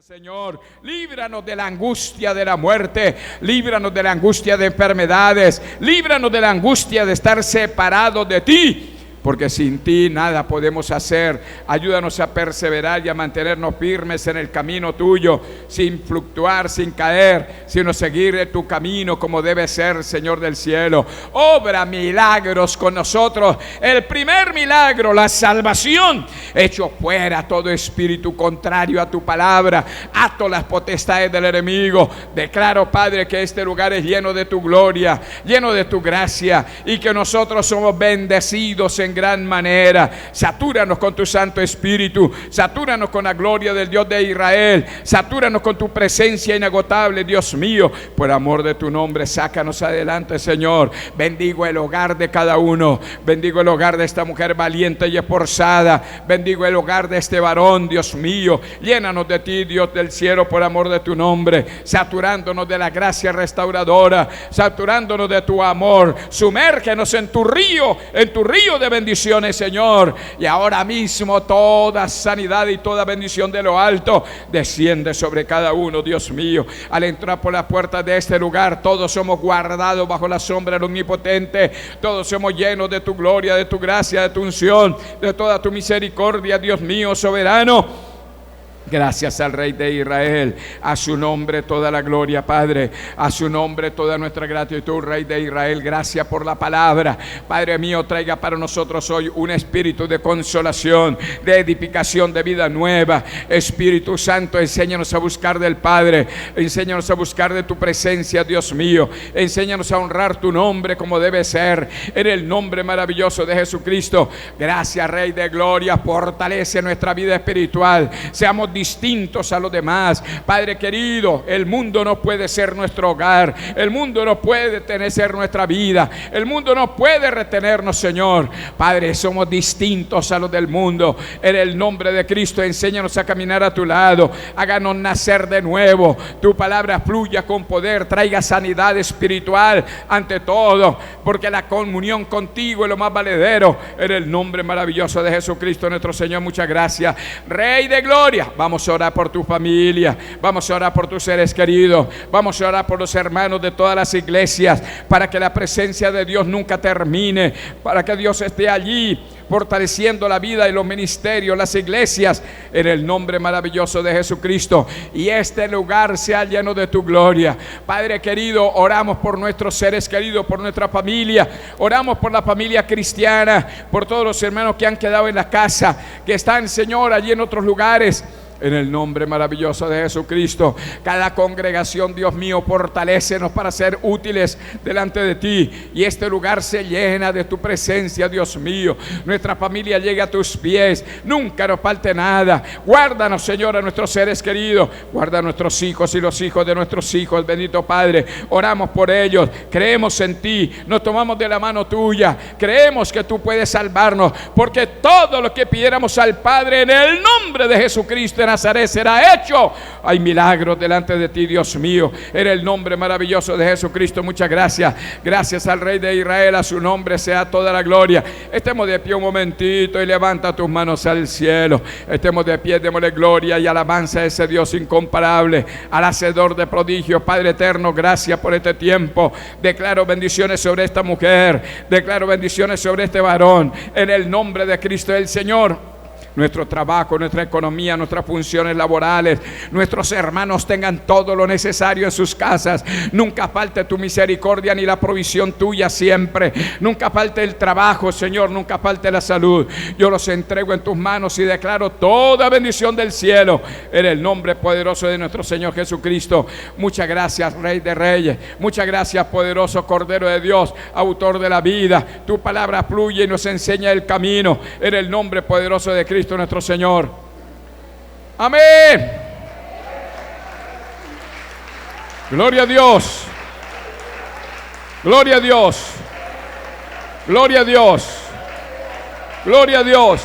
Señor, líbranos de la angustia de la muerte, líbranos de la angustia de enfermedades, líbranos de la angustia de estar separados de ti, porque sin ti nada podemos hacer. Ayúdanos a perseverar y a mantenernos firmes en el camino tuyo, sin fluctuar, sin caer, sino seguir tu camino como debe ser, Señor del cielo. Obra milagros con nosotros. El primer milagro, la salvación. Echo fuera todo espíritu contrario a tu palabra. Ato las potestades del enemigo. Declaro, Padre, que este lugar es lleno de tu gloria, lleno de tu gracia, y que nosotros somos bendecidos en gran manera. Satúranos con tu Santo Espíritu, satúranos con la gloria del Dios de Israel, satúranos con tu presencia inagotable, Dios mío. Por amor de tu nombre, sácanos adelante, Señor. Bendigo el hogar de cada uno, bendigo el hogar de esta mujer valiente y esforzada, bendigo el hogar de este varón, Dios mío. Llénanos de ti, Dios del cielo, por amor de tu nombre, saturándonos de la gracia restauradora, saturándonos de tu amor. Sumérgenos en tu río de bendiciones, Señor. Y ahora mismo toda sanidad y toda bendición de lo alto desciende sobre cada uno, Dios mío. Al entrar por la puerta de este lugar, todos somos guardados bajo la sombra del Omnipotente. Todos somos llenos de tu gloria, de tu gracia, de tu unción, de toda tu misericordia, Dios mío soberano. Gracias al Rey de Israel, a su nombre toda la gloria, Padre, a su nombre toda nuestra gratitud, Rey de Israel. Gracias por la palabra, Padre mío. Traiga para nosotros hoy un espíritu de consolación, de edificación, de vida nueva. Espíritu Santo, enséñanos a buscar del Padre, enséñanos a buscar de tu presencia, Dios mío. Enséñanos a honrar tu nombre como debe ser, en el nombre maravilloso de Jesucristo. Gracias, Rey de gloria. Fortalece nuestra vida espiritual, seamos distintos a los demás, Padre querido. El mundo no puede ser nuestro hogar, el mundo no puede ser nuestra vida, el mundo no puede retenernos, Señor. Padre, somos distintos a los del mundo. En el nombre de Cristo, enséñanos a caminar a tu lado, háganos nacer de nuevo. Tu palabra fluya con poder, traiga sanidad espiritual ante todo, porque la comunión contigo es lo más valedero. En el nombre maravilloso de Jesucristo nuestro Señor, muchas gracias, Rey de gloria. Vamos a orar por tu familia, vamos a orar por tus seres queridos, vamos a orar por los hermanos de todas las iglesias, para que la presencia de Dios nunca termine, para que Dios esté allí fortaleciendo la vida y los ministerios, las iglesias, en el nombre maravilloso de Jesucristo. Y este lugar sea lleno de tu gloria, Padre querido. Oramos por nuestros seres queridos, por nuestra familia, oramos por la familia cristiana, por todos los hermanos que han quedado en la casa, que están, Señor, allí en otros lugares. En el nombre maravilloso de Jesucristo, cada congregación, Dios mío, fortalécenos para ser útiles delante de ti. Y este lugar se llena de tu presencia, Dios mío. Nuestra familia llega a tus pies, nunca nos falte nada. Guárdanos, Señor, a nuestros seres queridos, guarda a nuestros hijos y los hijos de nuestros hijos, bendito Padre. Oramos por ellos, creemos en ti, nos tomamos de la mano tuya, creemos que tú puedes salvarnos, porque todo lo que pidiéramos al Padre en el nombre de Jesucristo de Nazaret será hecho. Hay milagros delante de ti, Dios mío, en el nombre maravilloso de Jesucristo. Muchas gracias. Gracias al Rey de Israel, a su nombre sea toda la gloria. Estemos de pie un momentito y levanta tus manos al cielo. Estemos de pie, démosle gloria y alabanza a ese Dios incomparable, al hacedor de prodigios. Padre eterno, gracias por este tiempo. Declaro bendiciones sobre esta mujer, declaro bendiciones sobre este varón, en el nombre de Cristo el Señor. Nuestro trabajo, nuestra economía, nuestras funciones laborales, nuestros hermanos tengan todo lo necesario en sus casas. Nunca falte tu misericordia ni la provisión tuya siempre. Nunca falte el trabajo, Señor, nunca falte la salud. Yo los entrego en tus manos y declaro toda bendición del cielo en el nombre poderoso de nuestro Señor Jesucristo. Muchas gracias, Rey de Reyes. Muchas gracias, poderoso Cordero de Dios, autor de la vida. Tu palabra fluye y nos enseña el camino en el nombre poderoso de Cristo nuestro Señor. Amén. Gloria a Dios. Gloria a Dios. Gloria a Dios. Gloria a Dios.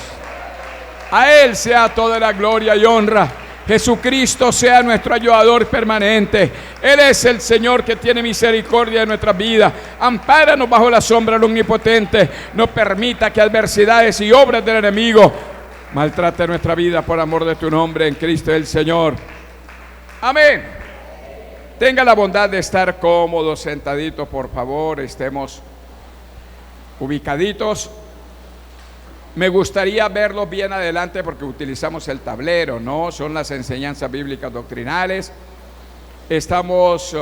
A Él sea toda la gloria y honra. Jesucristo sea nuestro ayudador permanente. Él es el Señor que tiene misericordia de nuestras vidas. Ampáranos bajo la sombra del Omnipotente. No permita que adversidades y obras del enemigo maltrate nuestra vida, por amor de tu nombre, en Cristo el Señor. Amén. Tenga la bondad de estar cómodos, sentaditos, por favor, estemos ubicaditos. Me gustaría verlos bien adelante porque utilizamos el tablero, ¿no? Son las enseñanzas bíblicas doctrinales. Estamos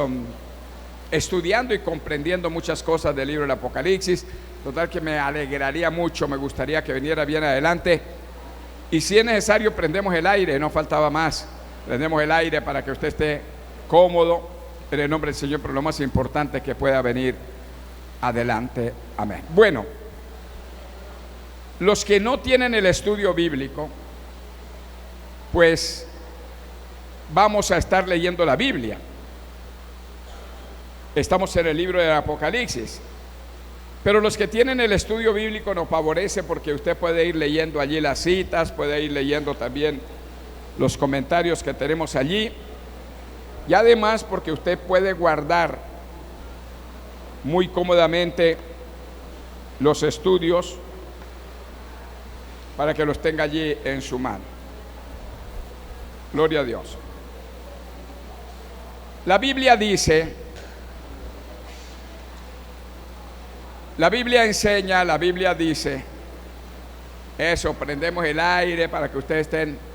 estudiando y comprendiendo muchas cosas del libro del Apocalipsis. Total que me alegraría mucho, me gustaría que viniera bien adelante. Y si es necesario, prendemos el aire, no faltaba más. Prendemos el aire para que usted esté cómodo en el nombre del Señor, pero lo más importante es que pueda venir adelante. Amén. Bueno, los que no tienen el estudio bíblico, pues vamos a estar leyendo la Biblia. Estamos en el libro del Apocalipsis. Pero los que tienen el estudio bíblico nos favorece porque usted puede ir leyendo allí las citas, puede ir leyendo también los comentarios que tenemos allí. Y además porque usted puede guardar muy cómodamente los estudios para que los tenga allí en su mano. Gloria a Dios. La Biblia dice, la Biblia enseña, la Biblia dice, eso, prendemos el aire para que ustedes estén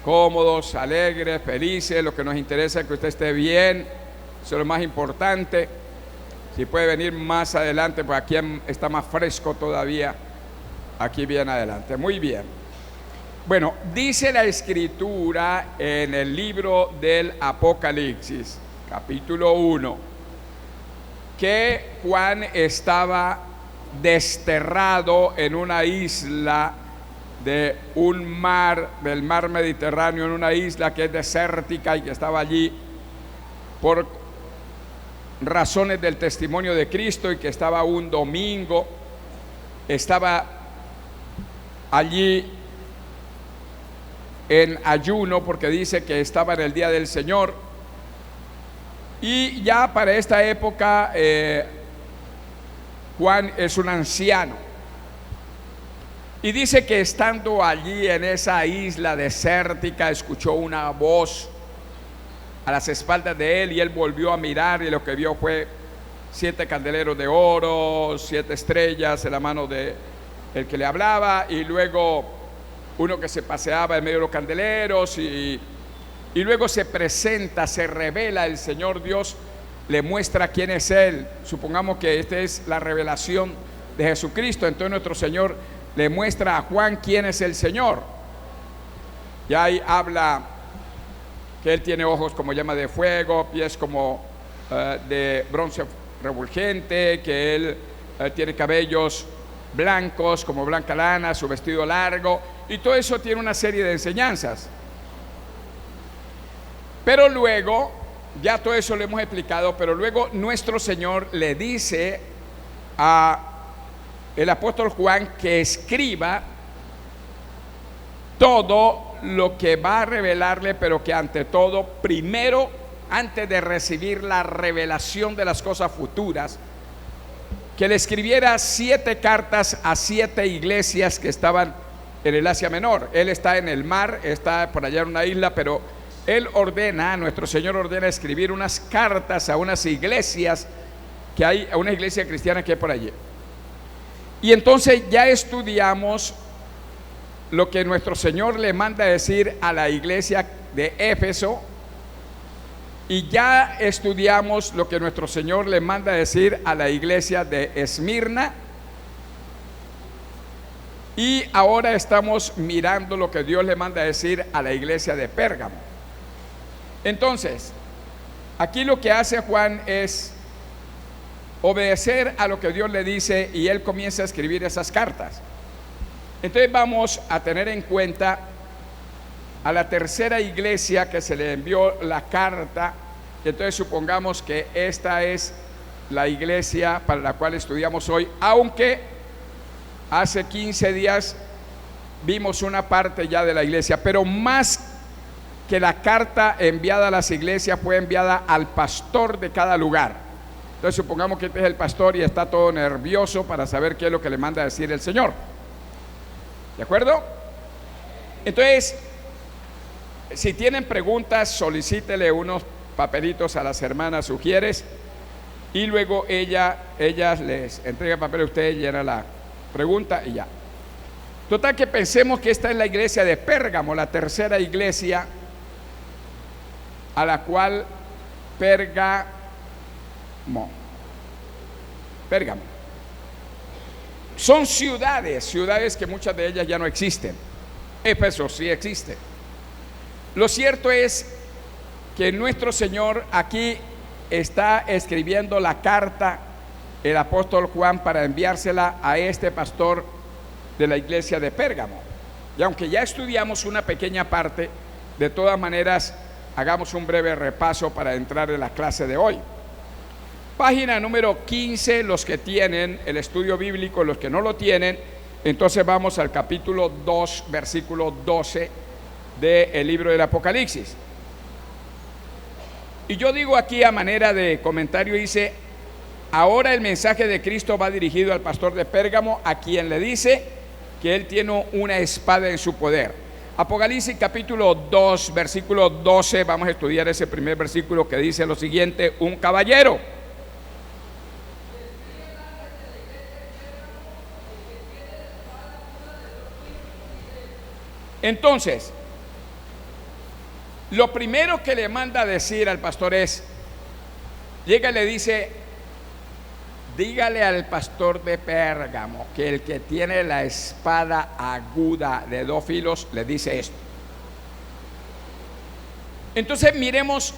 cómodos, alegres, felices. Lo que nos interesa es que usted esté bien, eso es lo más importante. Si puede venir más adelante, pues aquí está más fresco todavía, aquí bien adelante. Muy bien. Bueno, dice la Escritura en el libro del Apocalipsis, capítulo 1, que Juan estaba desterrado en una isla de un mar, del mar Mediterráneo, en una isla que es desértica y que estaba allí por razones del testimonio de Cristo, y que estaba un domingo, estaba allí en ayuno porque dice que estaba en el día del Señor. Y ya para esta época Juan es un anciano. Y dice que estando allí en esa isla desértica, escuchó una voz a las espaldas de él, y él volvió a mirar, y lo que vio fue 7 candeleros de oro, 7 estrellas en la mano de el que le hablaba, y luego uno que se paseaba en medio de los candeleros, y luego se presenta, se revela el Señor Dios, le muestra quién es Él. Supongamos que esta es la revelación de Jesucristo. Entonces nuestro Señor le muestra a Juan quién es el Señor. Y ahí habla que Él tiene ojos como llama de fuego, pies como de bronce refulgente, que Él tiene cabellos blancos como blanca lana, su vestido largo, y todo eso tiene una serie de enseñanzas. Pero luego, ya todo eso lo hemos explicado, pero luego nuestro Señor le dice a el apóstol Juan que escriba todo lo que va a revelarle, pero que ante todo, primero, antes de recibir la revelación de las cosas futuras, que le escribiera 7 cartas a 7 iglesias que estaban en el Asia Menor. Él está en el mar, está por allá en una isla, pero Él ordena, nuestro Señor ordena escribir unas cartas a unas iglesias que hay, a una iglesia cristiana que hay por allí. Y entonces ya estudiamos lo que nuestro Señor le manda decir a la iglesia de Éfeso, y ya estudiamos lo que nuestro Señor le manda decir a la iglesia de Esmirna, y ahora estamos mirando lo que Dios le manda decir a la iglesia de Pérgamo. Entonces, aquí lo que hace Juan es obedecer a lo que Dios le dice, y él comienza a escribir esas cartas. Entonces vamos a tener en cuenta a la tercera iglesia que se le envió la carta. Entonces supongamos que esta es la iglesia para la cual estudiamos hoy, aunque hace 15 días vimos una parte ya de la iglesia, pero más que la carta enviada a las iglesias fue enviada al pastor de cada lugar. Entonces supongamos que este es el pastor y está todo nervioso para saber qué es lo que le manda a decir el Señor. ¿De acuerdo? Entonces, Si tienen preguntas, solicítele unos papelitos a las hermanas Sugieres y luego ellas les entrega papel a ustedes, llena la pregunta y ya. Total, que pensemos que esta es la iglesia de Pérgamo, la tercera iglesia a la cual Pérgamo. Son ciudades que muchas de ellas ya no existen. Éfeso sí existe. Lo cierto es que nuestro Señor aquí está escribiendo la carta, el apóstol Juan, para enviársela a este pastor de la iglesia de Pérgamo. Y aunque ya estudiamos una pequeña parte, de todas maneras hagamos un breve repaso para entrar en la clase de hoy. Página número 15, los que tienen el estudio bíblico, los que no lo tienen, entonces vamos al capítulo 2, versículo 12 del libro del Apocalipsis. Y yo digo aquí a manera de comentario, dice: ahora el mensaje de Cristo va dirigido al pastor de Pérgamo, a quien le dice que él tiene una espada en su poder. Apocalipsis capítulo 2, versículo 12, vamos a estudiar ese primer versículo que dice lo siguiente: un caballero. Entonces, lo primero que le manda a decir al pastor es, llega y le dice: dígale al pastor de Pérgamo que el que tiene la espada aguda de 2 filos le dice esto. Entonces miremos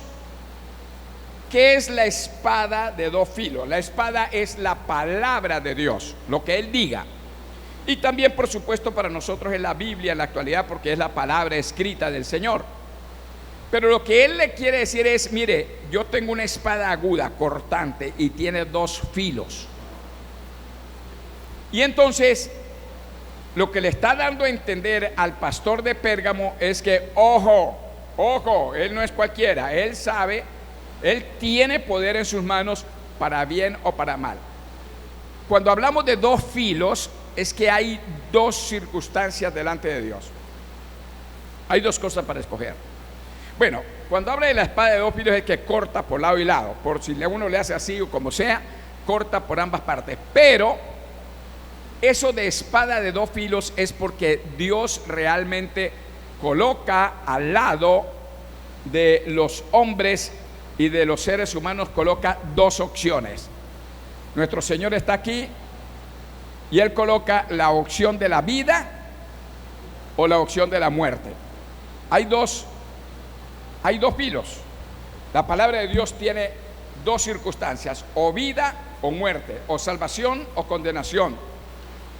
qué es la espada de 2 filos. La espada es la palabra de Dios, lo que Él diga. Y también, por supuesto, para nosotros es la Biblia en la actualidad, porque es la palabra escrita del Señor. Pero lo que Él le quiere decir es: mire, yo tengo una espada aguda, cortante, y tiene 2 filos. Y entonces, lo que le está dando a entender al pastor de Pérgamo es que, ojo, él no es cualquiera, él sabe, él tiene poder en sus manos para bien o para mal. Cuando hablamos de 2 filos, es que hay 2 circunstancias delante de Dios. Hay 2 cosas para escoger. Bueno, cuando habla de la espada de 2 filos es que corta por lado y lado. Por si uno le hace así o como sea, corta por ambas partes. Pero eso de espada de 2 filos es porque Dios realmente coloca al lado de los hombres y de los seres humanos, coloca 2 opciones. Nuestro Señor está aquí y Él coloca la opción de la vida o la opción de la muerte. Hay dos filos. La palabra de Dios tiene 2 circunstancias: o vida o muerte, o salvación o condenación,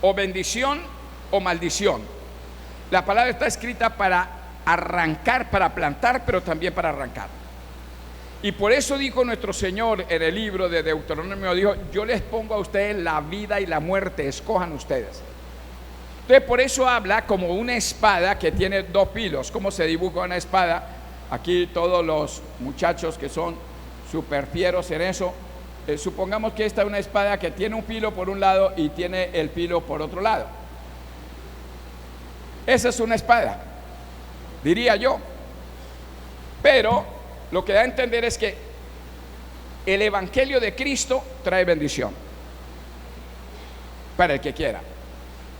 o bendición o maldición. La palabra está escrita para arrancar, para plantar, pero también para arrancar. Y por eso dijo nuestro Señor en el libro de Deuteronomio, dijo: yo les pongo a ustedes la vida y la muerte, escojan ustedes. Entonces, por eso habla como una espada que tiene 2 filos. ¿Cómo se dibuja una espada? Aquí todos los muchachos que son súper fieros en eso, supongamos que esta es una espada que tiene un filo por un lado y tiene el filo por otro lado. Esa es una espada, diría yo. Pero lo que da a entender es que el evangelio de Cristo trae bendición para el que quiera,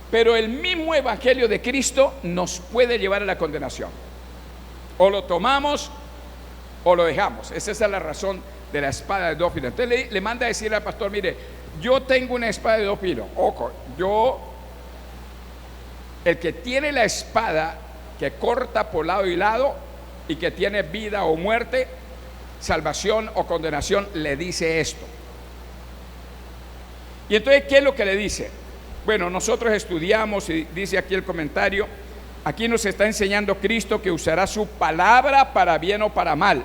pero el mismo evangelio de Cristo nos puede llevar a la condenación. O lo tomamos o lo dejamos. Esa es la razón de la espada de 2 filos. Entonces le manda a decir al pastor: mire, yo tengo una espada de 2 filos. Ojo, el que tiene la espada que corta por lado y lado y que tiene vida o muerte, salvación o condenación, le dice esto. Y entonces, ¿qué es lo que le dice? Bueno, nosotros estudiamos, y dice aquí el comentario, aquí nos está enseñando Cristo que usará su palabra para bien o para mal,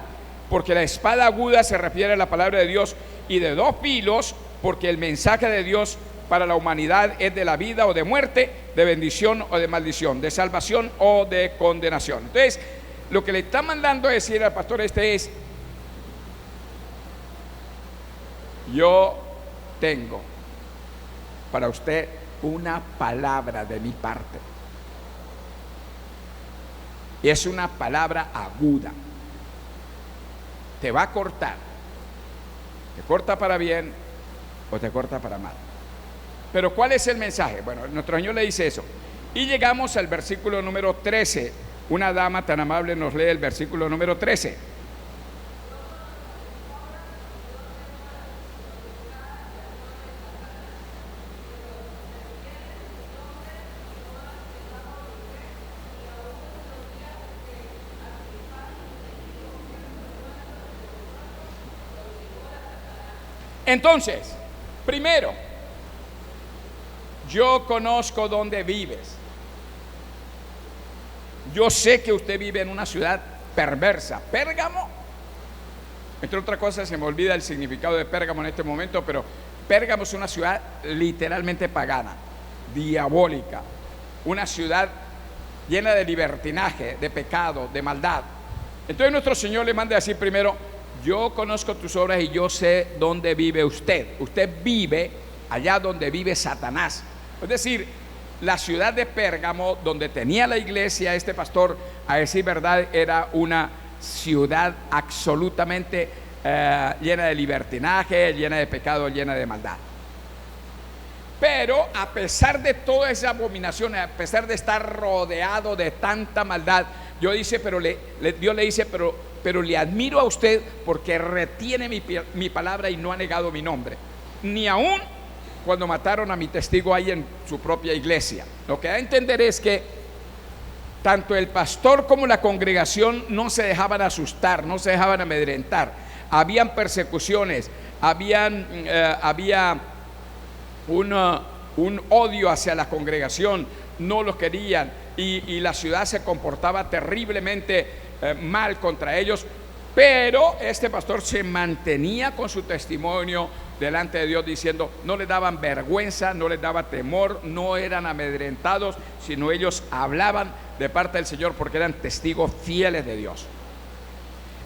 porque la espada aguda se refiere a la palabra de Dios, y de 2 filos, porque el mensaje de Dios para la humanidad es de la vida o de muerte, de bendición o de maldición, de salvación o de condenación. Entonces, lo que le está mandando a decir al pastor es: yo tengo para usted una palabra de mi parte. Y es una palabra aguda. Te va a cortar. Te corta para bien o te corta para mal. Pero ¿cuál es el mensaje? Bueno, nuestro Señor le dice eso. Y llegamos al versículo número 13. Una dama tan amable nos lee el versículo número 13. Entonces, primero, yo conozco dónde vives. Yo sé que usted vive en una ciudad perversa. Pérgamo, entre otras cosas, se me olvida el significado de Pérgamo en este momento, pero Pérgamo es una ciudad literalmente pagana, diabólica, una ciudad llena de libertinaje, de pecado, de maldad. Entonces nuestro Señor le manda a decir primero: yo conozco tus obras y yo sé dónde vive usted. Usted vive allá donde vive Satanás. Es decir, la ciudad de Pérgamo, donde tenía la iglesia este pastor, a decir verdad, era una ciudad absolutamente llena de libertinaje, llena de pecado, llena de maldad. Pero a pesar de toda esa abominación, a pesar de estar rodeado de tanta maldad, Dios le dice, pero le admiro a usted porque retiene mi palabra y no ha negado mi nombre, ni aún cuando mataron a mi testigo ahí en su propia iglesia. Lo que da a entender es que tanto el pastor como la congregación no se dejaban asustar, no se dejaban amedrentar. Habían persecuciones, había un odio hacia la congregación, no los querían, y la ciudad se comportaba terriblemente mal contra ellos. Pero este pastor se mantenía con su testimonio delante de Dios, diciendo, no le daban vergüenza, no les daba temor, no eran amedrentados, sino ellos hablaban de parte del Señor porque eran testigos fieles de Dios.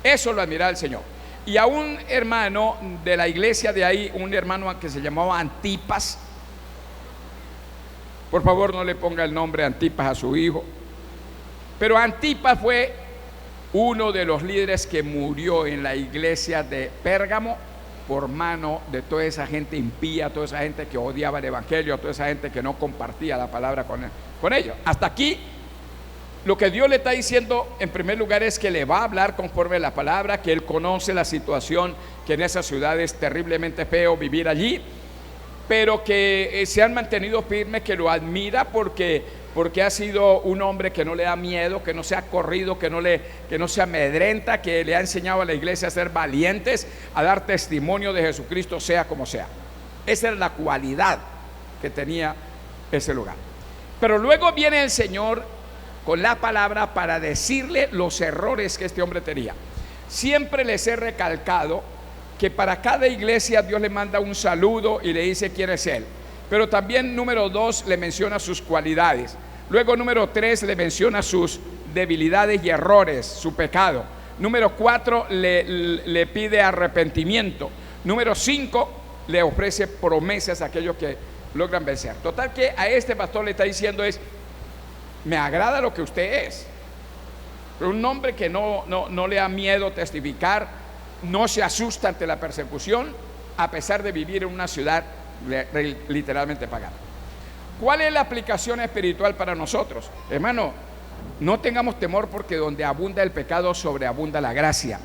Eso lo admiraba el Señor. Y a un hermano de la iglesia de ahí, un hermano que se llamaba Antipas, por favor no le ponga el nombre Antipas a su hijo, pero Antipas fue uno de los líderes que murió en la iglesia de Pérgamo por mano de toda esa gente impía, toda esa gente que odiaba el evangelio, toda esa gente que no compartía la palabra con ellos. Hasta aquí lo que Dios le está diciendo en primer lugar es que le va a hablar conforme a la palabra, que él conoce la situación, que en esa ciudad es terriblemente feo vivir allí, pero que se han mantenido firmes, que lo admira porque ha sido un hombre que no le da miedo, que no se ha corrido, que no se amedrenta, que le ha enseñado a la iglesia a ser valientes, a dar testimonio de Jesucristo, sea como sea. Esa era la cualidad que tenía ese lugar. Pero luego viene el Señor con la palabra para decirle los errores que este hombre tenía. Siempre les he recalcado que para cada iglesia Dios le manda un saludo y le dice quién es Él. Pero también número 2 le menciona sus cualidades. Luego número 3 le menciona sus debilidades y errores, su pecado. Número 4 le pide arrepentimiento. Número 5 le ofrece promesas a aquellos que logran vencer. Total que a este pastor le está diciendo es: me agrada lo que usted es. Pero un hombre que no le da miedo testificar, no se asusta ante la persecución, a pesar de vivir en una ciudad literalmente pagana. ¿Cuál es la aplicación espiritual para nosotros? Hermano, no tengamos temor, porque donde abunda el pecado, sobreabunda la gracia.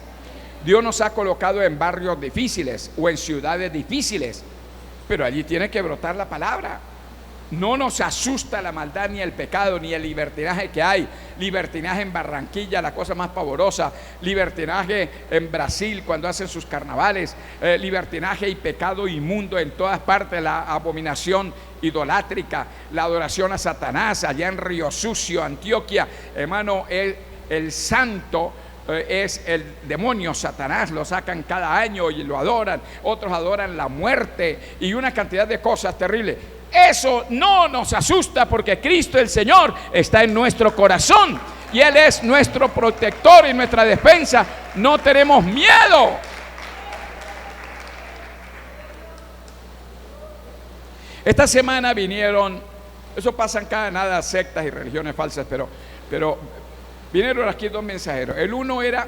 Dios nos ha colocado en barrios difíciles o en ciudades difíciles, pero allí tiene que brotar la palabra. No nos asusta la maldad ni el pecado ni el libertinaje que hay. Libertinaje en Barranquilla, la cosa más pavorosa. Libertinaje en Brasil cuando hacen sus carnavales. Libertinaje y pecado inmundo en todas partes. La abominación idolátrica, la adoración a Satanás allá en Río Sucio, Antioquia. Hermano, el santo es el demonio Satanás, lo sacan cada año y lo adoran. Otros adoran la muerte y una cantidad de cosas terribles. Eso no nos asusta, porque Cristo el Señor está en nuestro corazón y Él es nuestro protector y nuestra defensa. No tenemos miedo. Esta semana vinieron, eso pasa en cada sectas y religiones falsas, pero Vinieron aquí dos mensajeros. El uno era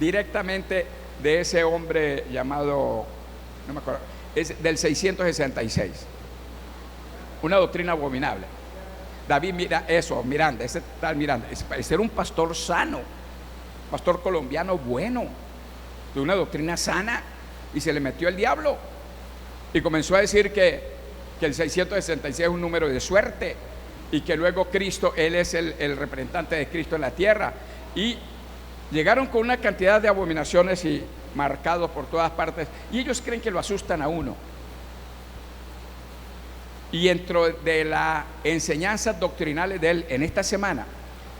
directamente de ese hombre llamado, no me acuerdo, es del 666. Una doctrina abominable. David, mira eso, Miranda, ese tal Miranda, ese era un pastor sano, pastor colombiano bueno, de una doctrina sana, y se le metió el diablo y comenzó a decir que el 666 es un número de suerte y que luego Cristo, él es el representante de Cristo en la tierra, y llegaron con una cantidad de abominaciones y marcados por todas partes, y ellos creen que lo asustan a uno. Y dentro de las enseñanzas doctrinales de él en esta semana,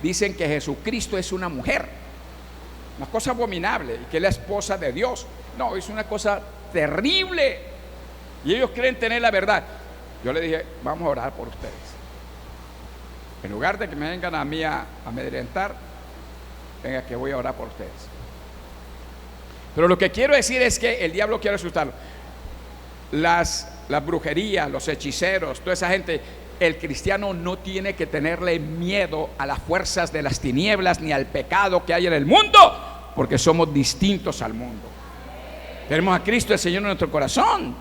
dicen que Jesucristo es una mujer, una cosa abominable, y que es la esposa de Dios. No, es una cosa terrible, y ellos creen tener la verdad. Yo le dije, vamos a orar por ustedes. En lugar de que me vengan a mí a amedrentar, venga, que voy a orar por ustedes. Pero lo que quiero decir es que el diablo quiere asustarlo. Las brujerías, los hechiceros, toda esa gente, el cristiano no tiene que tenerle miedo a las fuerzas de las tinieblas ni al pecado que hay en el mundo, porque somos distintos al mundo. Tenemos a Cristo el Señor en nuestro corazón.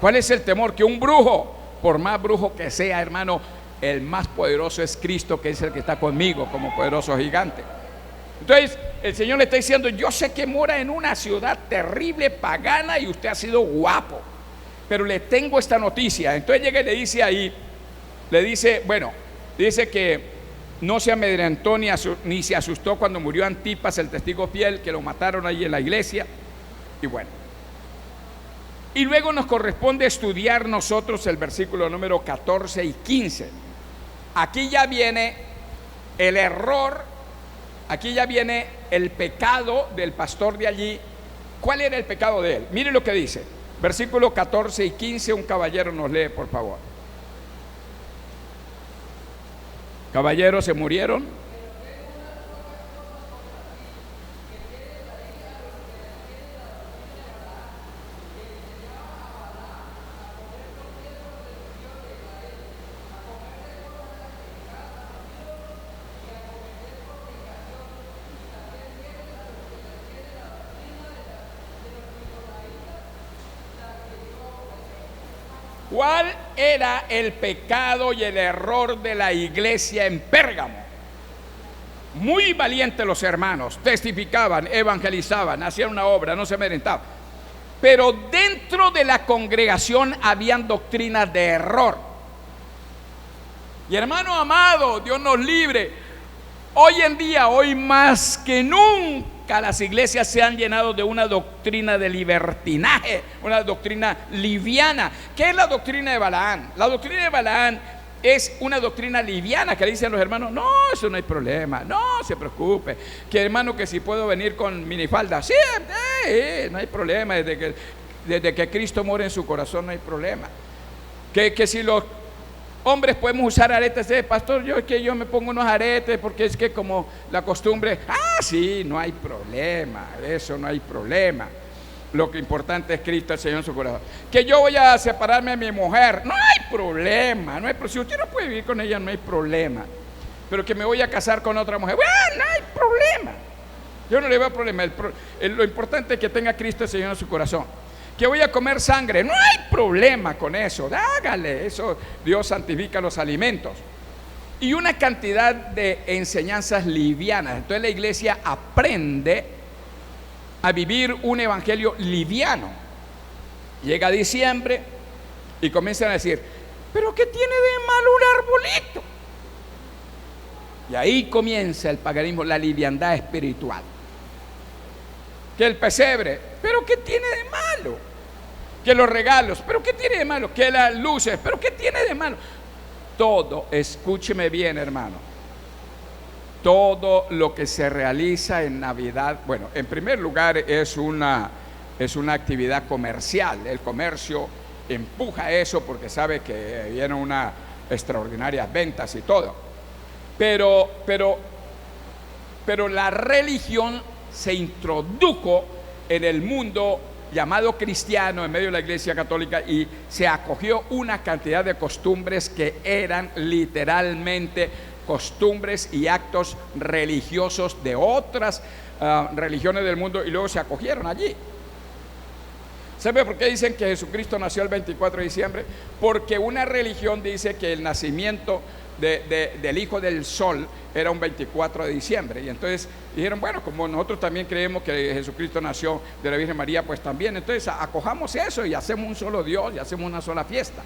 ¿Cuál es el temor? Que un brujo, por más brujo que sea, hermano, el más poderoso es Cristo, que es el que está conmigo como poderoso gigante. Entonces el Señor le está diciendo, yo sé que mora en una ciudad terrible, pagana, y usted ha sido guapo, pero le tengo esta noticia. Entonces llega y le dice ahí, le dice, bueno, dice que no se amedrentó ni se asustó cuando murió Antipas, el testigo fiel, que lo mataron ahí en la iglesia. Y bueno, y luego nos corresponde estudiar nosotros el versículo número 14 y 15. Aquí ya viene el error, aquí ya viene el pecado del pastor de allí. ¿Cuál era el pecado de él? Mire lo que dice, versículo 14 y 15, un caballero nos lee, por favor. Caballeros se murieron. ¿Cuál era el pecado y el error de la iglesia en Pérgamo? Muy valientes los hermanos, testificaban, evangelizaban, hacían una obra, no se amedrentaban. Pero dentro de la congregación habían doctrinas de error. Y hermano amado, Dios nos libre. Hoy en día, hoy más que nunca, las iglesias se han llenado de una doctrina de libertinaje, una doctrina liviana. ¿Qué es la doctrina de Balaán? La doctrina de Balaán es una doctrina liviana que le dicen los hermanos, no, eso no hay problema, no se preocupe, que hermano, que si puedo venir con minifalda, sí, no hay problema, desde que Cristo mora en su corazón no hay problema. Que si los hombres podemos usar aretes, pastor, yo me pongo unos aretes porque es que como la costumbre, sí, no hay problema, eso no hay problema. Lo que importante es Cristo, el Señor en su corazón. Que yo voy a separarme de mi mujer, no hay problema, si usted no puede vivir con ella, no hay problema. Pero que me voy a casar con otra mujer, bueno, no hay problema. Yo no le veo problema. Lo importante es que tenga Cristo, el Señor en su corazón. Que voy a comer sangre, no hay problema con eso, hágale eso, Dios santifica los alimentos. Y una cantidad de enseñanzas livianas. Entonces la iglesia aprende a vivir un evangelio liviano. Llega diciembre y comienzan a decir, pero ¿qué tiene de malo un arbolito? Y ahí comienza el paganismo, la liviandad espiritual. Que el pesebre, pero ¿qué tiene de malo? Que los regalos, pero ¿qué tiene de malo? Que las luces, pero ¿qué tiene de malo? Todo, escúcheme bien, hermano, todo lo que se realiza en Navidad, bueno, en primer lugar es una actividad comercial. El comercio empuja eso porque sabe que vienen unas extraordinarias ventas y todo. Pero la religión se introdujo en el mundo llamado cristiano, en medio de la iglesia católica, y se acogió una cantidad de costumbres que eran literalmente costumbres y actos religiosos de otras religiones del mundo y luego se acogieron allí. ¿Sabe por qué dicen que Jesucristo nació el 24 de diciembre? Porque una religión dice que el nacimiento del Hijo del Sol era un 24 de diciembre. Y entonces dijeron, bueno, como nosotros también creemos que Jesucristo nació de la Virgen María, pues también, entonces acojamos eso y hacemos un solo Dios y hacemos una sola fiesta.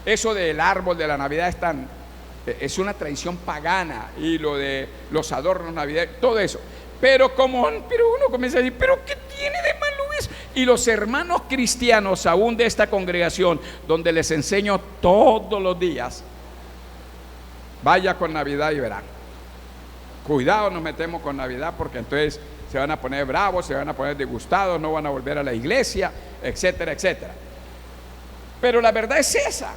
Eso del árbol de la Navidad es una tradición pagana, y lo de los adornos navideños, todo eso. Pero uno comienza a decir, ¿pero qué tiene de malo eso? Y los hermanos cristianos aún de esta congregación, donde les enseño todos los días, vaya con Navidad y verán. Cuidado, nos metemos con Navidad, porque entonces se van a poner bravos, se van a poner disgustados, no van a volver a la iglesia, etcétera, etcétera. Pero la verdad es esa.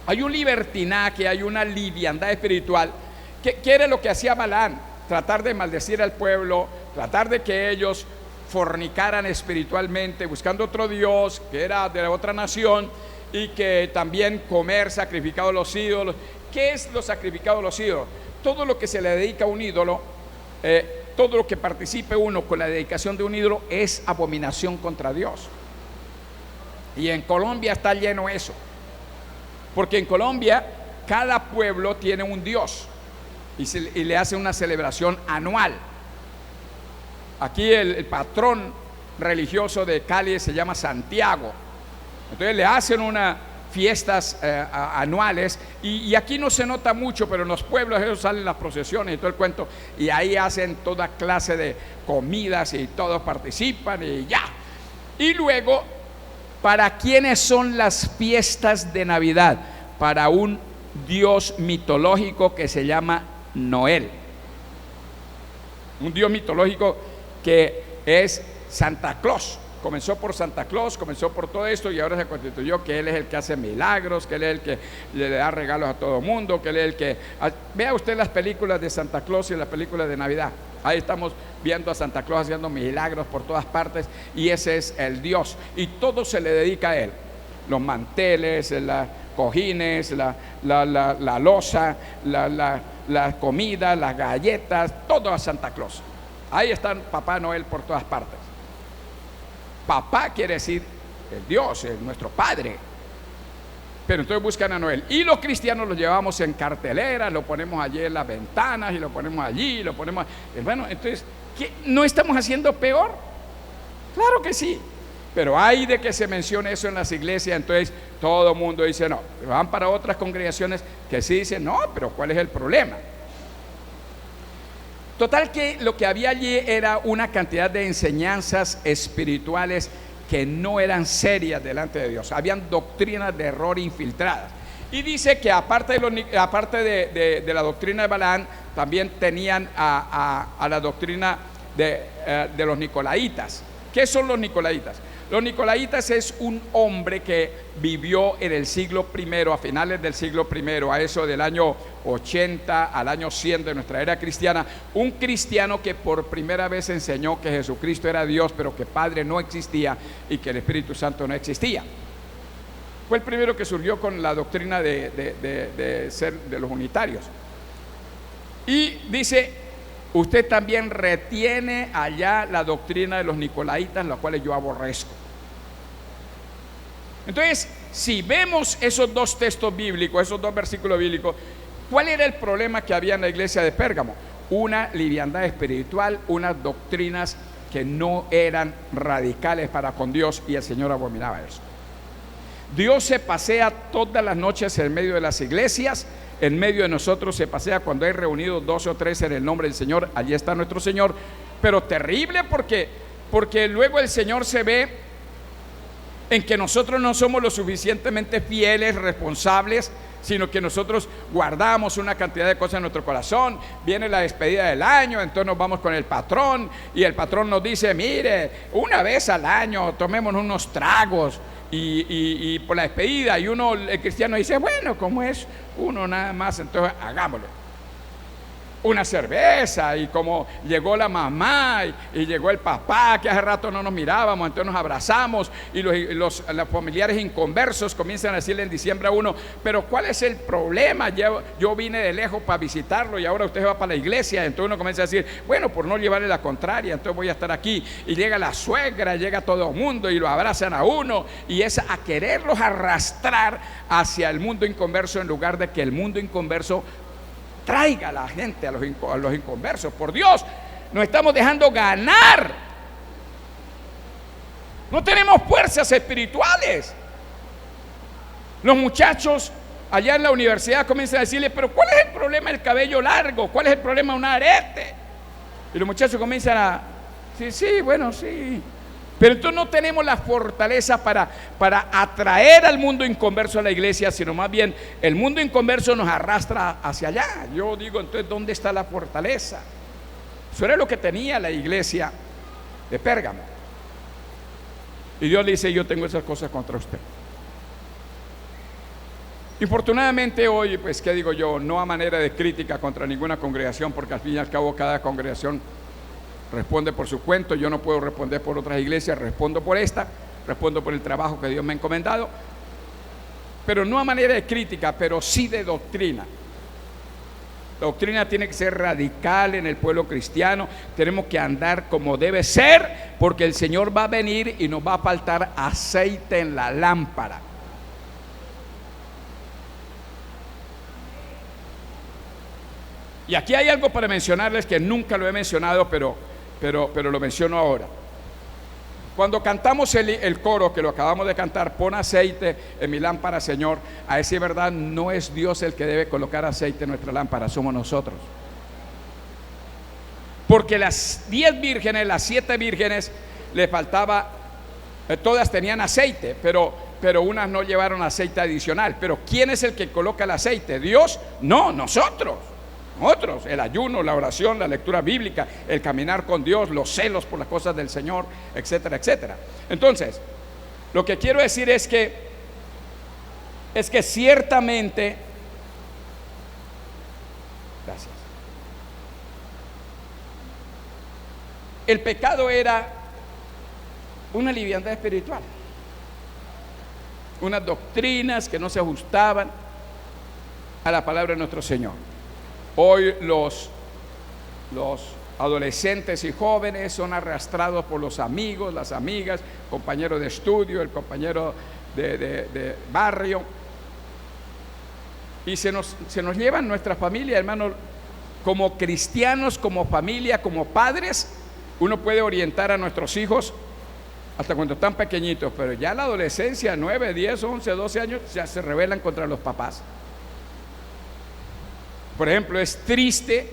Hay un libertinaje, hay una liviandad espiritual que quiere lo que hacía Balaam, tratar de maldecir al pueblo, tratar de que ellos fornicaran espiritualmente, buscando otro Dios que era de otra nación, y que también comer sacrificado a los ídolos. ¿Qué es lo sacrificado a los ídolos? Todo lo que se le dedica a un ídolo, todo lo que participe uno con la dedicación de un ídolo es abominación contra Dios. Y en Colombia está lleno eso, porque en Colombia cada pueblo tiene un Dios y le hace una celebración anual. Aquí el patrón religioso de Cali se llama Santiago. Entonces le hacen unas fiestas anuales, y aquí no se nota mucho, pero en los pueblos ellos salen las procesiones y todo el cuento, y ahí hacen toda clase de comidas y todos participan y ya. Y luego, ¿para quiénes son las fiestas de Navidad? Para un dios mitológico que se llama Noel. Un dios mitológico que es Santa Claus. Comenzó por Santa Claus, comenzó por todo esto, y ahora se constituyó que él es el que hace milagros, que él es el que le da regalos a todo el mundo, que él es el que... Vea usted las películas de Santa Claus y las películas de Navidad. Ahí estamos viendo a Santa Claus haciendo milagros por todas partes, y ese es el Dios, y todo se le dedica a él. Los manteles, los cojines, la loza, la comida, las galletas, todo a Santa Claus. Ahí está Papá Noel por todas partes. Papá quiere decir el Dios, nuestro Padre. Pero entonces buscan a Noel. Y los cristianos lo llevamos en carteleras, lo ponemos allí en las ventanas, y lo ponemos allí, lo ponemos... Bueno, entonces, ¿qué? ¿No estamos haciendo peor? Claro que sí. Pero hay de que se mencione eso en las iglesias, entonces todo el mundo dice no. Van para otras congregaciones que sí dicen no, pero ¿cuál es el problema? Total, que lo que había allí era una cantidad de enseñanzas espirituales que no eran serias delante de Dios. Habían doctrinas de error infiltradas. Y dice que aparte de la doctrina de Balaam, también tenían a la doctrina de los nicolaitas. ¿Qué son los nicolaitas? Los nicolaitas es un hombre que vivió en el siglo I, a finales del siglo I, a eso del año 80 al año 100 de nuestra era cristiana. Un cristiano que por primera vez enseñó que Jesucristo era Dios, pero que Padre no existía y que el Espíritu Santo no existía. Fue el primero que surgió con la doctrina de los unitarios. Y dice: usted también retiene allá la doctrina de los nicolaitas, la cual yo aborrezco. Entonces, si vemos esos dos textos bíblicos, esos dos versículos bíblicos, ¿cuál era el problema que había en la iglesia de Pérgamo? Una liviandad espiritual, unas doctrinas que no eran radicales para con Dios, y el Señor abominaba eso. Dios se pasea todas las noches en medio de las iglesias. En medio de nosotros se pasea cuando hay reunidos 12 o 13 en el nombre del Señor. Allí está nuestro Señor. Pero terrible, porque luego el Señor se ve en que nosotros no somos lo suficientemente fieles, responsables, sino que nosotros guardamos una cantidad de cosas en nuestro corazón. Viene la despedida del año, entonces nos vamos con el patrón, y el patrón nos dice: mire, una vez al año tomémonos unos tragos y por la despedida. Y el cristiano dice: bueno, como es uno nada más, entonces hagámoslo. una cerveza, y como llegó la mamá y llegó el papá, que hace rato no nos mirábamos, entonces nos abrazamos, y los familiares inconversos comienzan a decirle en diciembre a uno: pero ¿cuál es el problema? Yo vine de lejos para visitarlo y ahora usted va para la iglesia. Entonces uno comienza a decir: bueno, por no llevarle la contraria, entonces voy a estar aquí. Y llega la suegra, llega todo el mundo y lo abrazan a uno, y es a quererlos arrastrar hacia el mundo inconverso, en lugar de que el mundo inconverso traiga a la gente a los inconversos. Por Dios, nos estamos dejando ganar. No tenemos fuerzas espirituales. Los muchachos allá en la universidad comienzan a decirle: pero ¿cuál es el problema del cabello largo? ¿Cuál es el problema de un arete? Y los muchachos comienzan a: sí, bueno, sí. Pero entonces no tenemos la fortaleza para atraer al mundo inconverso a la iglesia, sino más bien el mundo inconverso nos arrastra hacia allá. Yo digo, entonces, ¿dónde está la fortaleza? Eso era lo que tenía la iglesia de Pérgamo. Y Dios le dice: yo tengo esas cosas contra usted. Infortunadamente hoy, pues, ¿qué digo yo? No a manera de crítica contra ninguna congregación, porque al fin y al cabo cada congregación responde por su cuento. Yo no puedo responder por otras iglesias, respondo por esta, respondo por el trabajo que Dios me ha encomendado, pero no a manera de crítica, pero sí de doctrina. La doctrina tiene que ser radical en el pueblo cristiano. Tenemos que andar como debe ser, porque el Señor va a venir y nos va a faltar aceite en la lámpara. Y aquí hay algo para mencionarles que nunca lo he mencionado, pero lo menciono ahora. Cuando cantamos el coro, que lo acabamos de cantar: pon aceite en mi lámpara, Señor, a decir verdad, no es Dios el que debe colocar aceite en nuestra lámpara, somos nosotros. Porque las 10 vírgenes, las 7 vírgenes, le faltaba, todas tenían aceite, pero unas no llevaron aceite adicional. Pero ¿quién es el que coloca el aceite? ¿Dios? No, nosotros. Otros, el ayuno, la oración, la lectura bíblica, el caminar con Dios, los celos por las cosas del Señor, etcétera, etcétera. Entonces, lo que quiero decir es que ciertamente, gracias, el pecado era una liviandad espiritual, unas doctrinas que no se ajustaban a la palabra de nuestro Señor. Hoy los adolescentes y jóvenes son arrastrados por los amigos, las amigas, compañeros de estudio, el compañero de barrio, y se nos llevan nuestra familia, hermano. Como cristianos, como familia, como padres, uno puede orientar a nuestros hijos hasta cuando están pequeñitos, pero ya en la adolescencia, 9, 10, 11, 12 años, ya se rebelan contra los papás. Por ejemplo, es triste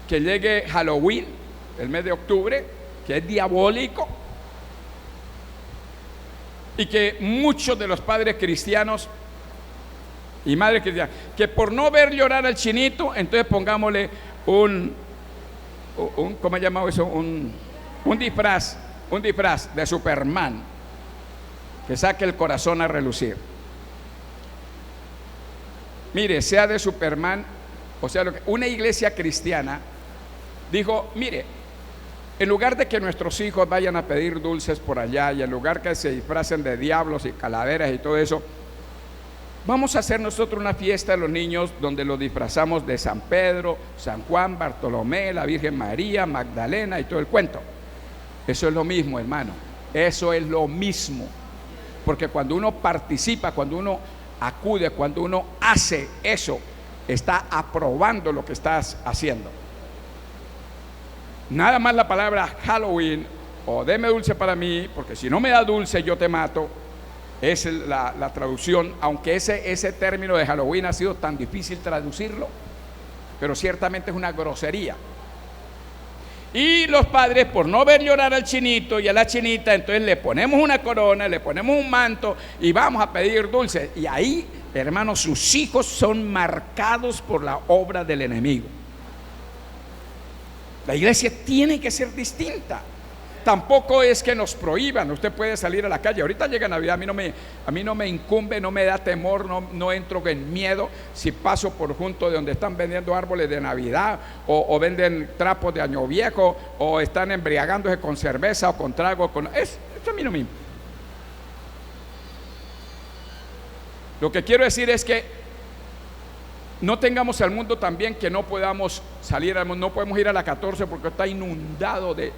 que llegue Halloween, el mes de octubre, que es diabólico, y que muchos de los padres cristianos y madres cristianas, que por no ver llorar al chinito, entonces pongámosle un ¿cómo he llamado eso? Un disfraz de Superman, que saque el corazón a relucir. Mire, sea de Superman, o sea, una iglesia cristiana dijo: mire, en lugar de que nuestros hijos vayan a pedir dulces por allá, y en lugar que se disfracen de diablos y calaveras y todo eso, vamos a hacer nosotros una fiesta de los niños donde los disfrazamos de San Pedro, San Juan, Bartolomé, la Virgen María, Magdalena y todo el cuento. Eso es lo mismo, hermano, eso es lo mismo, porque cuando uno participa, cuando uno acude, cuando uno hace eso, está aprobando lo que estás haciendo. Nada más la palabra Halloween o deme dulce para mí, porque si no me da dulce yo te mato, es la traducción, aunque ese término de Halloween ha sido tan difícil traducirlo, pero ciertamente es una grosería. Y los padres, por no ver llorar al chinito y a la chinita, entonces le ponemos una corona, le ponemos un manto y vamos a pedir dulces. Y ahí, hermanos, sus hijos son marcados por la obra del enemigo. La iglesia tiene que ser distinta. tampoco es que nos prohíban. Usted puede salir a la calle. Ahorita llega Navidad, a mí no me incumbe, no me da temor, no entro en miedo si paso por junto de donde están vendiendo árboles de Navidad o venden trapos de Año Viejo o están embriagándose con cerveza o con trago. Esto a mí no me importa. Lo que quiero decir es que no tengamos al mundo también que no podamos salir al mundo, no podemos ir a la 14 porque está inundado de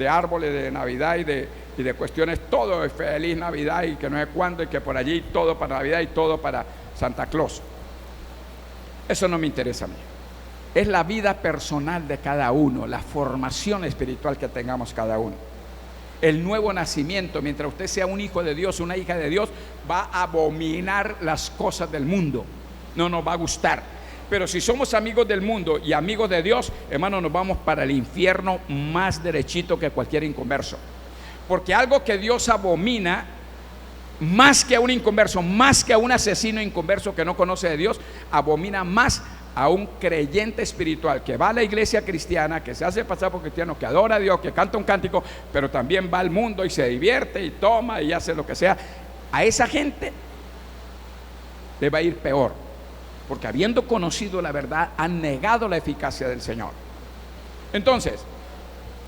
árboles de Navidad y de cuestiones, todo es feliz Navidad y que no sé cuándo y que por allí todo para Navidad y todo para Santa Claus. Eso no me interesa a mí. Es la vida personal de cada uno, la formación espiritual que tengamos cada uno. El nuevo nacimiento, mientras usted sea un hijo de Dios, una hija de Dios, va a abominar las cosas del mundo. No nos va a gustar. Pero si somos amigos del mundo y amigos de Dios, hermano, nos vamos para el infierno más derechito que cualquier inconverso. Porque algo que Dios abomina, más que a un inconverso, más que a un asesino inconverso que no conoce de Dios, abomina más a un creyente espiritual que va a la iglesia cristiana, que se hace pasar por cristiano, que adora a Dios, que canta un cántico, pero también va al mundo y se divierte y toma y hace lo que sea. A esa gente le va a ir peor, porque habiendo conocido la verdad han negado la eficacia del Señor. Entonces,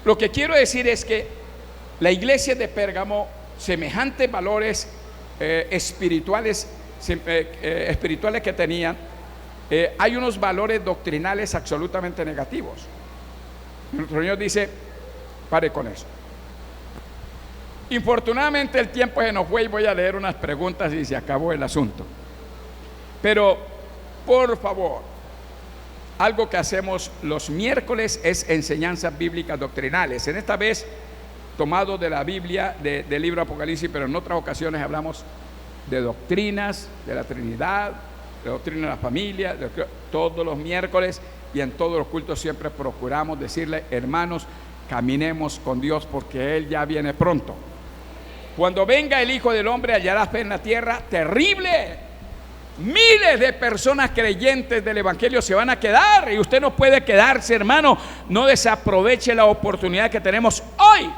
lo que quiero decir es que la iglesia de Pérgamo, semejantes valores espirituales que tenían, hay unos valores doctrinales absolutamente negativos. Nuestro Señor dice: pare con eso. Infortunadamente el tiempo se nos fue y voy a leer unas preguntas y se acabó el asunto. Pero por favor, algo que hacemos los miércoles es enseñanzas bíblicas doctrinales. En esta vez tomado de la Biblia, del libro Apocalipsis, pero en otras ocasiones hablamos de doctrinas, de la Trinidad, de doctrina de la familia, todos los miércoles y en todos los cultos siempre procuramos decirle: hermanos, caminemos con Dios porque Él ya viene pronto. Cuando venga el Hijo del Hombre, hallará fe en la tierra. Terrible. Miles de personas creyentes del Evangelio se van a quedar y usted no puede quedarse, hermano. No desaproveche la oportunidad que tenemos hoy.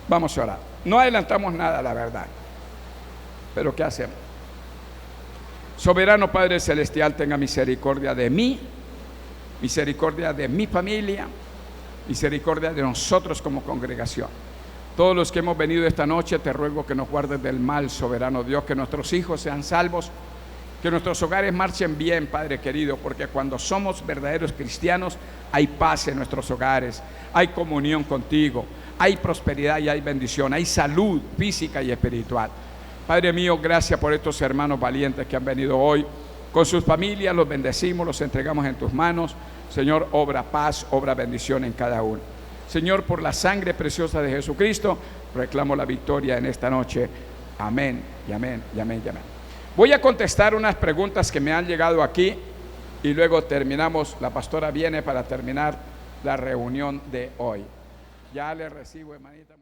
Vamos a orar. No adelantamos nada, la verdad. Pero ¿qué hacemos? Soberano Padre Celestial, tenga misericordia de mí, misericordia de mi familia, misericordia de nosotros como congregación. Todos los que hemos venido esta noche, te ruego que nos guardes del mal, soberano Dios, que nuestros hijos sean salvos, que nuestros hogares marchen bien, Padre querido, porque cuando somos verdaderos cristianos hay paz en nuestros hogares, hay comunión contigo, hay prosperidad y hay bendición, hay salud física y espiritual. Padre mío, gracias por estos hermanos valientes que han venido hoy con sus familias. Los bendecimos, los entregamos en tus manos. Señor, obra paz, obra bendición en cada uno. Señor, por la sangre preciosa de Jesucristo, reclamo la victoria en esta noche. Amén, y amén, y amén, y amén. Voy a contestar unas preguntas que me han llegado aquí y luego terminamos. La pastora viene para terminar la reunión de hoy. Ya le recibo, hermanita.